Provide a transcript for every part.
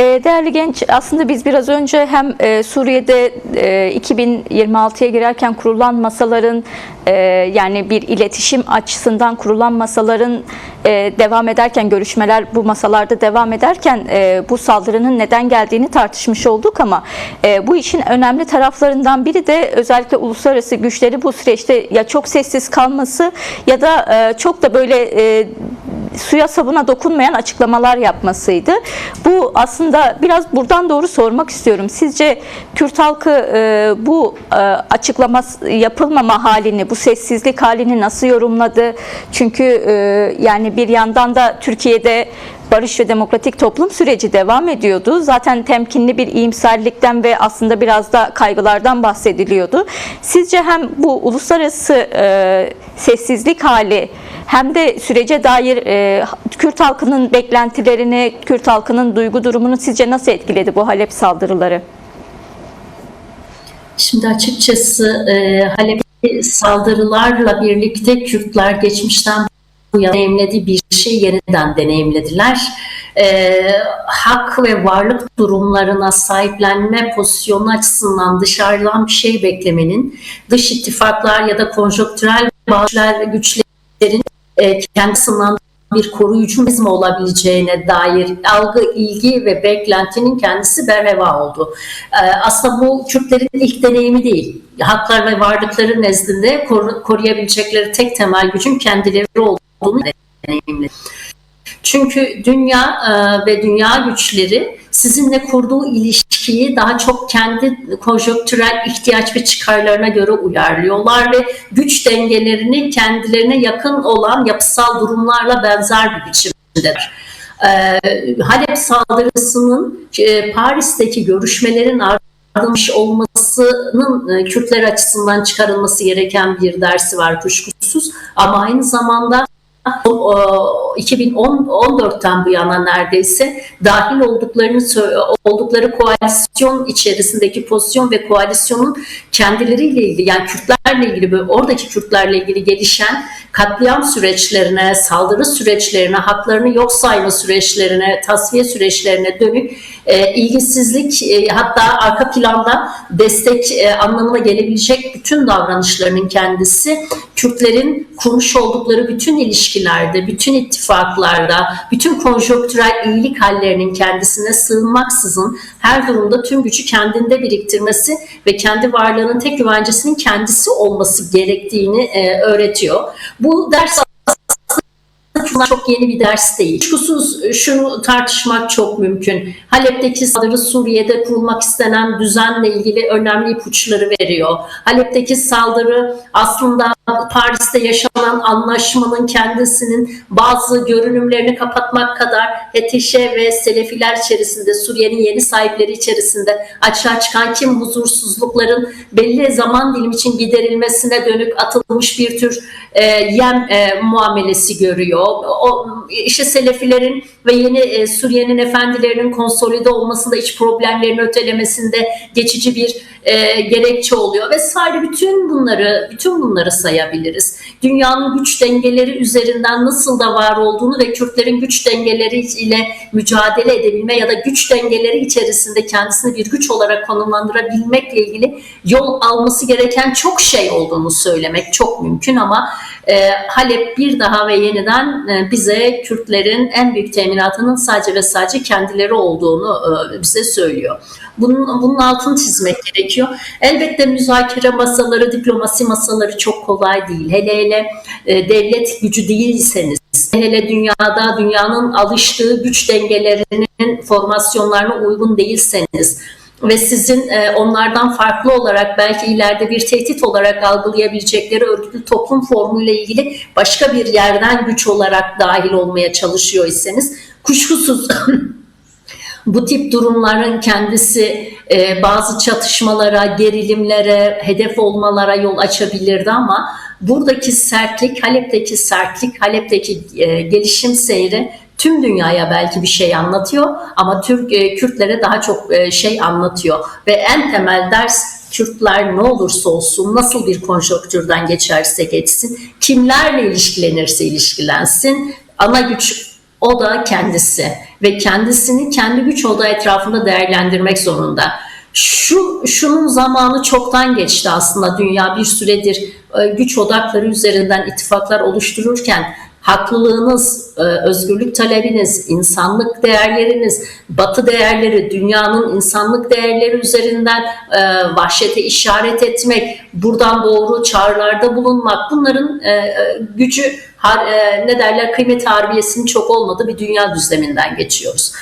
Değerli genç, aslında biz biraz önce hem Suriye'de 2026'ya girerken kurulan masaların yani bir iletişim açısından kurulan masaların devam ederken, görüşmeler bu masalarda devam ederken bu saldırının neden geldiğini tartışmış olduk ama bu işin önemli taraflarından biri de özellikle uluslararası güçleri bu süreçte ya çok sessiz kalması ya da çok da böyle suya sabuna dokunmayan açıklamalar yapmasıydı. Bu aslında biraz buradan doğru sormak istiyorum. Sizce Kürt halkı bu açıklama yapılmama halini, bu sessizlik halini nasıl yorumladı? Çünkü yani bir yandan da Türkiye'de barış ve demokratik toplum süreci devam ediyordu. Zaten temkinli bir iyimserlikten ve aslında biraz da kaygılardan bahsediliyordu. Sizce hem bu uluslararası sessizlik hali hem de sürece dair Kürt halkının beklentilerini, Kürt halkının duygu durumunu sizce nasıl etkiledi bu Halep saldırıları? Şimdi açıkçası Halep'teki saldırılarla birlikte Kürtler geçmişten bu yana deneyimlediği bir şey yeniden deneyimlediler. Hak ve varlık durumlarına sahiplenme pozisyonu açısından dışarıdan bir şey beklemenin, dış ittifaklar ya da konjonktürel bağışlar ve güçlerin kendisinden bir koruyucu mekanizma olabileceğine dair algı, ilgi ve beklentinin kendisi berheva oldu. Aslında bu Kürtlerin ilk deneyimi değil. Haklar ve varlıkları nezdinde koruyabilecekleri tek temel gücün kendileri olduğunu deneyimledi. Çünkü dünya ve dünya güçleri sizinle kurduğu ilişkiyi daha çok kendi konjonktürel ihtiyaç ve çıkarlarına göre uyarlıyorlar ve güç dengelerini kendilerine yakın olan yapısal durumlarla benzer bir biçimdedir. Halep saldırısının Paris'teki görüşmelerin ardılmış olmasının Kürtler açısından çıkarılması gereken bir dersi var kuşkusuz, ama aynı zamanda 2014'ten bu yana neredeyse dahil oldukları koalisyon içerisindeki pozisyon ve koalisyonun kendileriyle ilgili, yani Kürtlerle ilgili ve oradaki Kürtlerle ilgili gelişen katliam süreçlerine, saldırı süreçlerine, haklarını yok sayma süreçlerine, tasfiye süreçlerine dönük ilgisizlik, hatta arka planda destek anlamına gelebilecek bütün davranışlarının kendisi Kürtlerin kurmuş oldukları bütün ilişkilerde, bütün ittifaklarda, bütün konjonktürel iyilik hallerinin kendisine sığınmaksızın her durumda tüm gücü kendinde biriktirmesi ve kendi varlığının tek güvencesinin kendisi olması gerektiğini öğretiyor. Bu ders çok yeni bir ders değil. Kuşkusuz şunu tartışmak çok mümkün. Halep'teki saldırı Suriye'de kurulmak istenen düzenle ilgili önemli ipuçları veriyor. Halep'teki saldırı aslında Paris'te yaşanan anlaşmanın kendisinin bazı görünümlerini kapatmak kadar HTŞ ve Selefiler içerisinde, Suriye'nin yeni sahipleri içerisinde açığa çıkan kim huzursuzlukların belli zaman dilimi için giderilmesine dönük atılmış bir tür yem muamelesi görüyor. İşte Selefilerin ve yeni Suriye'nin efendilerinin konsolide olmasında, iç problemlerini ötelemesinde geçici bir gerekçe oluyor vesaire. Bütün bunları sayabiliriz. Dünyanın güç dengeleri üzerinden nasıl da var olduğunu ve Kürtlerin güç dengeleriyle mücadele edebilme ya da güç dengeleri içerisinde kendisini bir güç olarak konumlandırabilmekle ilgili yol alması gereken çok şey olduğunu söylemek çok mümkün, ama Halep bir daha ve yeniden bize Kürtlerin en büyük teminatının sadece ve sadece kendileri olduğunu bize söylüyor. Bunun altını çizmek gerekiyor. Elbette müzakere masaları, diplomasi masaları çok kolay değil. Hele devlet gücü değilseniz, hele dünyada dünyanın alıştığı güç dengelerinin formasyonlarına uygun değilseniz ve sizin onlardan farklı olarak belki ileride bir tehdit olarak algılayabilecekleri örgütlü toplum formuyla ilgili başka bir yerden güç olarak dahil olmaya çalışıyor iseniz, kuşkusuz bu tip durumların kendisi bazı çatışmalara, gerilimlere, hedef olmalara yol açabilirdi, ama buradaki sertlik, Halep'teki gelişim seyri tüm dünyaya belki bir şey anlatıyor, ama Kürtlere daha çok şey anlatıyor. Ve en temel ders, Kürtler ne olursa olsun, nasıl bir konjonktürden geçerse geçsin, kimlerle ilişkilenirse ilişkilensin, ana güç o da kendisi. ve kendisini kendi güç odağı etrafında değerlendirmek zorunda. Şunun zamanı çoktan geçti aslında. Dünya bir süredir güç odakları üzerinden ittifaklar oluştururken haklılığınız, özgürlük talebiniz, insanlık değerleriniz, batı değerleri, dünyanın insanlık değerleri üzerinden vahşete işaret etmek, buradan doğru çağrılarda bulunmak, bunların gücü, ne derler, kıymet harbiyesinin çok olmadığı bir dünya düzleminden geçiyoruz.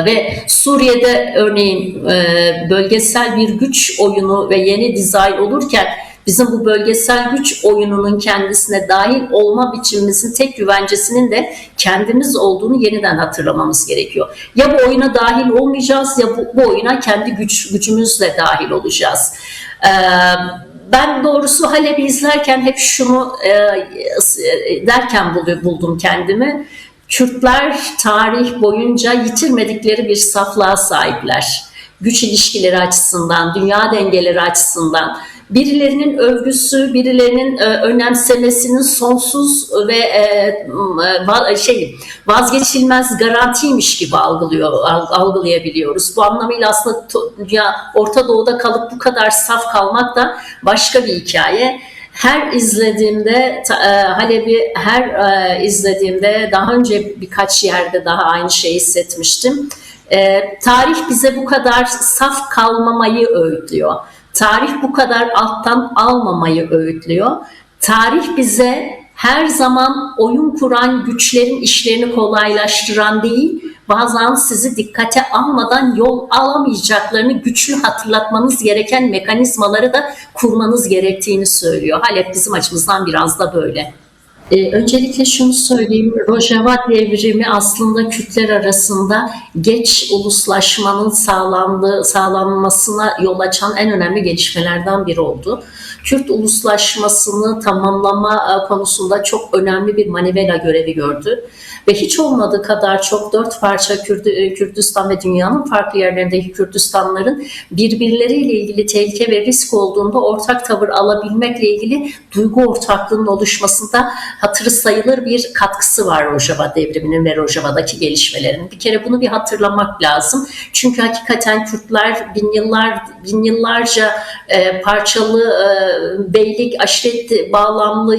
Ve Suriye'de örneğin bölgesel bir güç oyunu ve yeni dizayn olurken bizim bu bölgesel güç oyununun kendisine dahil olma biçimimizin tek güvencesinin de kendimiz olduğunu yeniden hatırlamamız gerekiyor. Ya bu oyuna dahil olmayacağız ya bu oyuna kendi gücümüzle dahil olacağız. Ben doğrusu Halep'i izlerken hep şunu derken buldum kendimi. Kürtler tarih boyunca yitirmedikleri bir saflığa sahipler. Güç ilişkileri açısından, dünya dengeleri açısından. Birilerinin övgüsü, birilerinin önemsemesinin sonsuz ve vazgeçilmez garantiymiş gibi algılayabiliyoruz. Bu anlamıyla aslında Orta Doğu'da kalıp bu kadar saf kalmak da başka bir hikaye. Her izlediğimde Halep'i izlediğimde daha önce birkaç yerde daha aynı şeyi hissetmiştim. Tarih bize bu kadar saf kalmamayı öğütlüyor. Tarih bu kadar alttan almamayı öğütlüyor. Tarih bize her zaman oyun kuran güçlerin işlerini kolaylaştıran değil, bazen sizi dikkate almadan yol alamayacaklarını güçlü hatırlatmanız gereken mekanizmaları da kurmanız gerektiğini söylüyor. Halep bizim açımızdan biraz da böyle. Öncelikle şunu söyleyeyim, Rojava devrimi aslında Kürtler arasında geç uluslaşmanın sağlanmasına yol açan en önemli gelişmelerden biri oldu. Kürt uluslaşmasını tamamlama konusunda çok önemli bir manivela görevi gördü. Ve hiç olmadığı kadar çok 4 parça Kürdistan ve dünyanın farklı yerlerindeki Kürdistanların birbirleriyle ilgili tehlike ve risk olduğunda ortak tavır alabilmekle ilgili duygu ortaklığının oluşmasında hatırı sayılır bir katkısı var Rojava devriminin ve Rojava'daki gelişmelerin. Bir kere bunu bir hatırlamak lazım. Çünkü hakikaten Kürtler bin yıllarca parçalı beylik, aşiret bağlamlı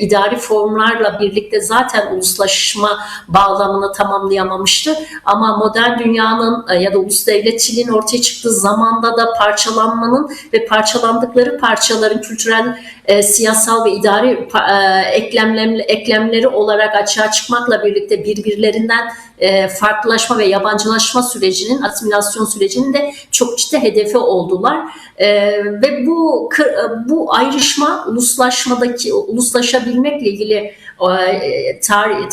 idari formlarla birlikte zaten uluslaşma bağlamını tamamlayamamıştı. Ama modern dünyanın ya da ulus devletçiliğin ortaya çıktığı zamanda da parçalanmanın ve parçalandıkları parçaların kültürel, siyasal ve idari eklemleri olarak açığa çıkmakla birlikte birbirlerinden farklılaşma ve yabancılaşma sürecinin, asimilasyon sürecinin de çok ciddi hedefi oldular. Ve bu ayrışma uluslaşabilmekle ilgili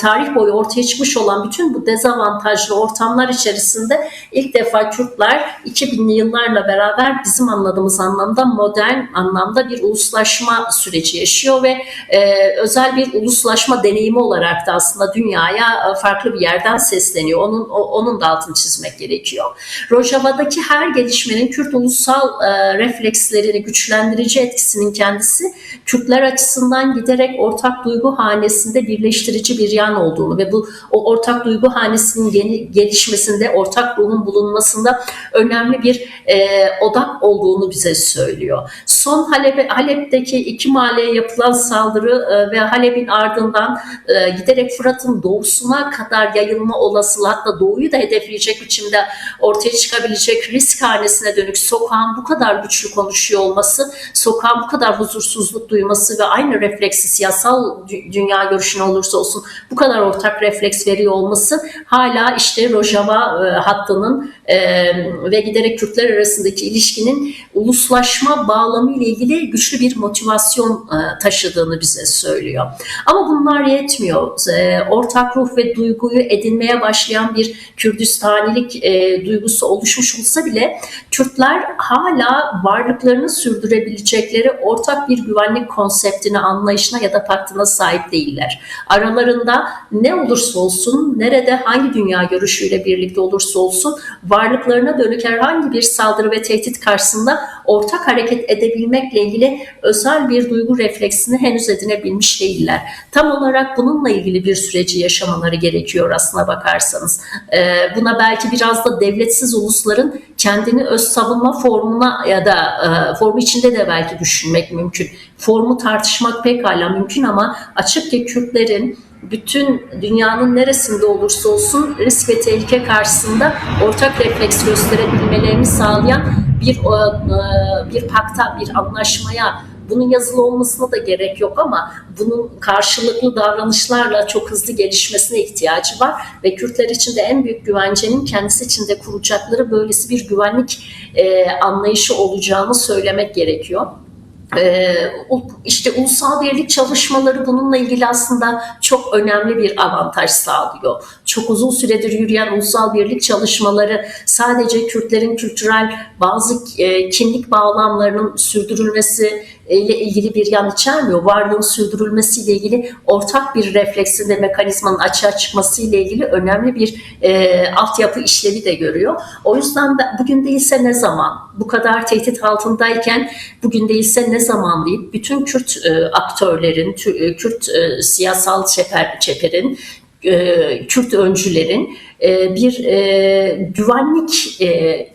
tarih boyu ortaya çıkmış olan bütün bu dezavantajlı ortamlar içerisinde ilk defa Kürtler 2000'li yıllarla beraber bizim anladığımız anlamda modern anlamda bir uluslaşma süreci yaşıyor ve özel bir uluslaşma deneyimi olarak da aslında dünyaya farklı bir yerden sesleniyor. Onun da altını çizmek gerekiyor. Rojava'daki her gelişmenin Kürt ulusal reflekslerini güçlendirici etkisinin kendisi Kürtler açısından giderek ortak duygu hanesinde birleştirici bir yan olduğunu ve o ortak duygu hanesinin gelişmesinde, ortak ruhun bulunmasında önemli bir odak olduğunu bize söylüyor. Son Halep'teki 2 mahalleye yapılan saldırı ve Halep'in ardından giderek Fırat'ın doğusuna kadar yayılma olasılığı, hatta doğuyu da hedefleyecek biçimde ortaya çıkabilecek risk hanesine dönük sokağın bu kadar güçlü konuşuyor olması, sokağın bu kadar huzursuzluk duyması ve aynı refleksi siyasal dünya görüşüne olursa olsun bu kadar ortak refleks veriyor olması hala işte Rojava hattının ve giderek Kürtler arasındaki ilişkinin uluslaşma bağlamı ile ilgili güçlü bir motivasyon taşıdığını bize söylüyor. Ama bunlar yetmiyor. Ortak ruh ve duyguyu edinmeye başlayan bir Kürdistanilik duygusu oluşmuş olsa bile Kürtler hala varlıklarını sürdürebilecekleri ortak bir güvenlik konseptine, anlayışına ya da paktına sahip değil. değiller. Aralarında ne olursa olsun, nerede hangi dünya görüşüyle birlikte olursa olsun varlıklarına dönük herhangi bir saldırı ve tehdit karşısında ortak hareket edebilmekle ilgili özel bir duygu refleksini henüz edinebilmiş değiller. Tam olarak bununla ilgili bir süreci yaşamaları gerekiyor aslına bakarsanız. Buna belki biraz da devletsiz ulusların kendini öz savunma formuna ya da formu içinde de belki düşünmek mümkün. Formu tartışmak pekala mümkün ama açık ki Kürtlerin bütün dünyanın neresinde olursa olsun risk ve tehlike karşısında ortak refleks gösterebilmelerini sağlayan bir pakta, bir anlaşmaya, bunun yazılı olmasına da gerek yok ama bunun karşılıklı davranışlarla çok hızlı gelişmesine ihtiyacı var ve Kürtler için de en büyük güvencenin kendisi için de kuracakları böylesi bir güvenlik anlayışı olacağını söylemek gerekiyor. İşte ulusal birlik çalışmaları bununla ilgili aslında çok önemli bir avantaj sağlıyor. Çok uzun süredir yürüyen ulusal birlik çalışmaları sadece Kürtlerin kültürel bazı kimlik bağlamlarının sürdürülmesi ile ilgili bir yan içermiyor. Varlığın sürdürülmesiyle ilgili ortak bir refleksin ve mekanizmanın açığa çıkması ile ilgili önemli bir altyapı işlevi de görüyor. O yüzden bugün değilse ne zaman? Bu kadar tehdit altındayken bugün değilse ne zaman deyip bütün Kürt aktörlerin, Kürt siyasal çeperin, Kürt öncülerin bir güvenlik,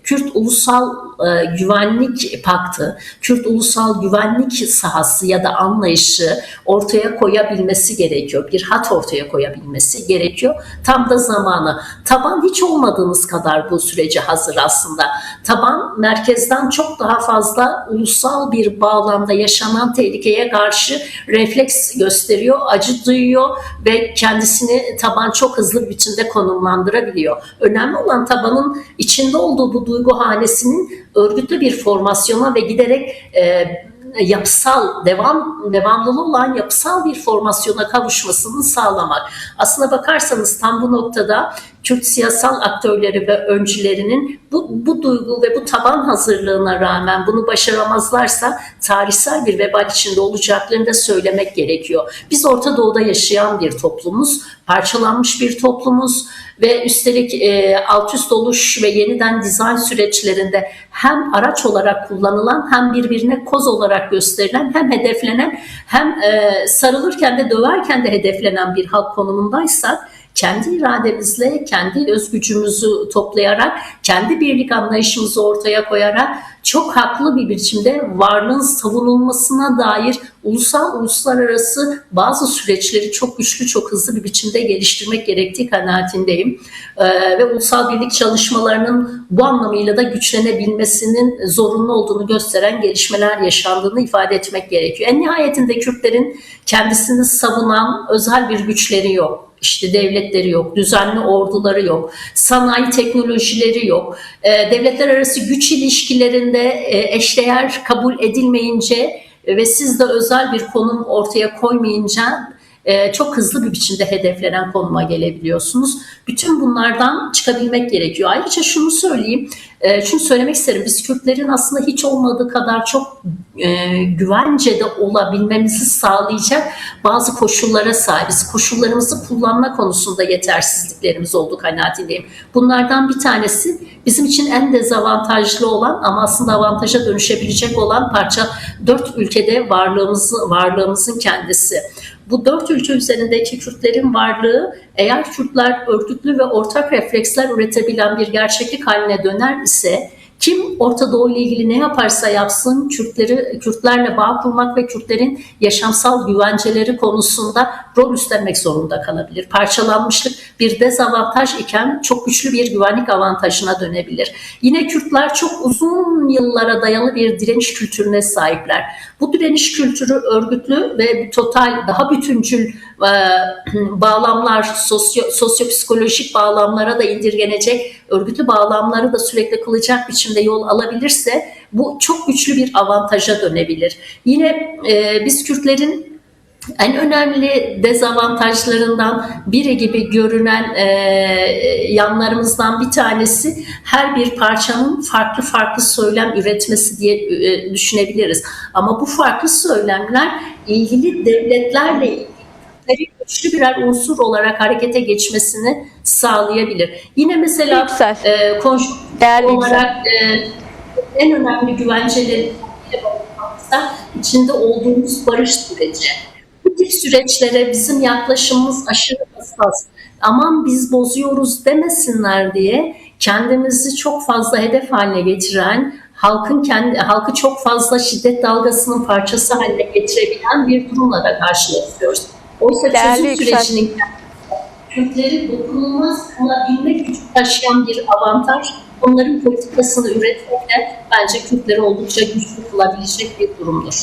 Kürt Ulusal Güvenlik Paktı, Kürt Ulusal Güvenlik sahası ya da anlayışı ortaya koyabilmesi gerekiyor. Bir hat ortaya koyabilmesi gerekiyor. Tam da zamanı. Taban hiç olmadığınız kadar bu sürece hazır aslında. Taban merkezden çok daha fazla ulusal bir bağlamda yaşanan tehlikeye karşı refleks gösteriyor, acı duyuyor ve kendisini taban çok hızlı bir biçimde konumlandırabiliyor. Önemli olan tabanın içinde olduğu bu duygu hanesinin örgütlü bir formasyona ve giderek yapısal, devamlılığı olan yapısal bir formasyona kavuşmasını sağlamak. Aslına bakarsanız tam bu noktada Kürt siyasal aktörleri ve öncülerinin bu duygu ve bu taban hazırlığına rağmen bunu başaramazlarsa tarihsel bir vebal içinde olacaklarını da söylemek gerekiyor. Biz Orta Doğu'da yaşayan bir toplumuz, parçalanmış bir toplumuz ve üstelik alt üst oluş ve yeniden dizayn süreçlerinde hem araç olarak kullanılan hem birbirine koz olarak gösterilen hem hedeflenen hem sarılırken de döverken de hedeflenen bir halk konumundaysak kendi irademizle, kendi özgücümüzü toplayarak, kendi birlik anlayışımızı ortaya koyarak çok haklı bir biçimde varlığın savunulmasına dair uluslararası bazı süreçleri çok güçlü, çok hızlı bir biçimde geliştirmek gerektiği kanaatindeyim. Ve ulusal birlik çalışmalarının bu anlamıyla da güçlenebilmesinin zorunlu olduğunu gösteren gelişmeler yaşandığını ifade etmek gerekiyor. En nihayetinde Kürtlerin kendisini savunan özel bir güçleri yok. İşte devletleri yok, düzenli orduları yok, sanayi teknolojileri yok. Devletler arası güç ilişkilerinde eşdeğer kabul edilmeyince ve siz de özel bir konum ortaya koymayınca çok hızlı bir biçimde hedeflenen konuma gelebiliyorsunuz. Bütün bunlardan çıkabilmek gerekiyor. Ayrıca şunu söyleyeyim, şunu söylemek isterim. Biz Kürtlerin aslında hiç olmadığı kadar çok güvencede olabilmemizi sağlayacak bazı koşullara sahibiz. Koşullarımızı kullanma konusunda yetersizliklerimiz olduğu kanaatindeyim. Bunlardan bir tanesi bizim için en dezavantajlı olan ama aslında avantaja dönüşebilecek olan parça 4 ülkede varlığımızın kendisi. Bu 4 ülke üzerindeki Kürtlerin varlığı eğer Kürtler örgütlü ve ortak refleksler üretebilen bir gerçeklik haline döner ise kim Orta Doğu ile ilgili ne yaparsa yapsın Kürtlerle bağ kurmak ve Kürtlerin yaşamsal güvenceleri konusunda rol üstlenmek zorunda kalabilir. Parçalanmışlık bir dezavantaj iken çok güçlü bir güvenlik avantajına dönebilir. Yine Kürtler çok uzun yıllara dayalı bir direniş kültürüne sahipler. Bu direniş kültürü örgütlü ve total daha bütüncül bağlamlar, sosyopsikolojik bağlamlara da indirgenecek, örgütlü bağlamları da sürekli kılacak biçimde yol alabilirse bu çok güçlü bir avantaja dönebilir. Yine biz Kürtlerin en önemli dezavantajlarından biri gibi görünen yanlarımızdan bir tanesi her bir parçanın farklı söylem üretmesi diye düşünebiliriz. Ama bu farklı söylemler ilgili devletlerle ilgili güçlü birer unsur olarak harekete geçmesini sağlayabilir. Yine mesela Yüksel. konuşma Değerli olarak en önemli güvenceleri içinde olduğumuz barış süreci. Bu tip süreçlere bizim yaklaşımımız aşırı hassas. Aman biz bozuyoruz demesinler diye kendimizi çok fazla hedef haline getiren, halkı çok fazla şiddet dalgasının parçası haline getirebilen bir durumla da karşılaşıyoruz. Oysa Değerli çözüm sürecinin Kürtleri dokunulmaz kılabilme gücü taşıyan bir avantaj, onların politikasını üretmekte bence Kürtleri oldukça güçlü kılabilecek bir durumdur.